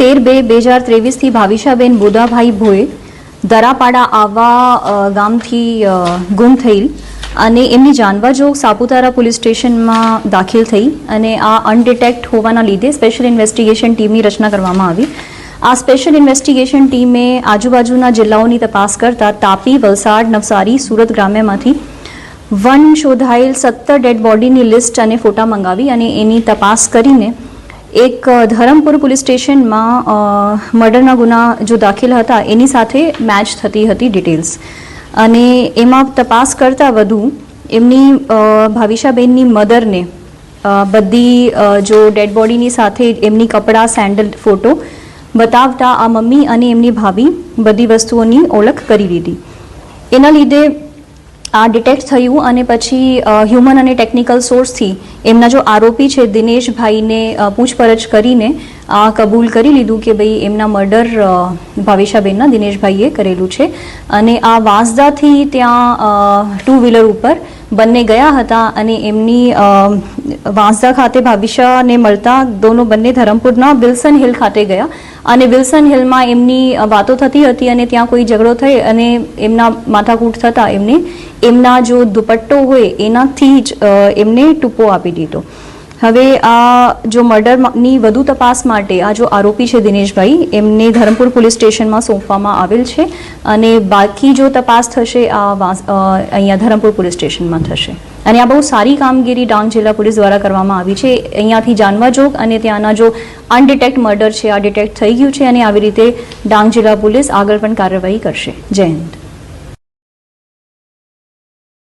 13/2/2023 ભાવિશાબેન બોદાભાઈ ભોએ દરાપાડા આવા ગામથી ગુમ થયેલ અને એમની જાણવાજોગ સાપુતારા પોલીસ સ્ટેશનમાં દાખલ થઈ અને આ અનડિટેક્ટ હોવાના લીધે સ્પેશિયલ ઇન્વેસ્ટિગેશન ટીમની રચના કરવામાં આવી. આ સ્પેશિયલ ઇન્વેસ્ટિગેશન ટીમે આજુબાજુના જિલ્લાઓની તપાસ કરતા તાપી, વલસાડ, નવસારી, સુરત ગ્રામ્યમાંથી શોધાયેલ 17 ડેડ બોડીની લિસ્ટ અને ફોટા મંગાવી અને એની તપાસ કરીને એક ધરમપુર પોલીસ સ્ટેશનમાં મર્ડરના ગુના જો દાખલ હતા એની સાથે મેચ થતી હતી ડિટેલ્સ અને એમાં તપાસ કરતાં વધુ એમની ભાવિશાબેનની મધરને બધી જો ડેડ બોડીની સાથે એમની કપડાં, સેન્ડલ, ફોટો બતાવતા આ મમ્મી અને એમની ભાભી બધી વસ્તુઓની ઓળખ કરી લીધી. એના લીધે આ ડિટેક્ટ થયું અને પછી હ્યુમન અને ટેકનિકલ સોર્સથી એમના જો આરોપી છે દિનેશભાઈને પૂછપરછ કરીને આ કબૂલ કરી લીધું કે ભાઈ એમના મર્ડર ભાવિશાબેનના દિનેશભાઈએ કરેલું છે અને આ વાંસદાથી ત્યાં 2 વ્હીલર ઉપર બંને ગયા હતા અને એમની વાંસદા ખાતે ભાવિશાને મળતા બંને ધરમપુરના વિલ્સન હિલ ખાતે ગયા અને વિલ્સન હિલમાં એમની વાતો થતી હતી અને ત્યાં કોઈ ઝઘડો થઈ અને એમના માથાકૂટ થતાં એમને એમના જો દુપટ્ટો હોય એનાથી જ એમને ટૂંપો આપી દીધો. હવે આ જો મર્ડરની વધુ તપાસ માટે આ જો આરોપી છે દિનેશભાઈ એમને ધરમપુર પોલીસ સ્ટેશનમાં સોંપવામાં આવેલ છે અને બાકી જો તપાસ થશે આ અહીંયા ધરમપુર પોલીસ સ્ટેશનમાં થશે અને આ બહુ સારી કામગીરી ડાંગ જિલ્લા પોલીસ દ્વારા કરવામાં આવી છે. અહીંયાથી જાણવાજોગ અને ત્યાંના જો અનડિટેક્ટ મર્ડર છે આ ડિટેક્ટ થઈ ગયું છે અને આવી રીતે ડાંગ જિલ્લા પોલીસ આગળ પણ કાર્યવાહી કરશે. જય હિન્દ.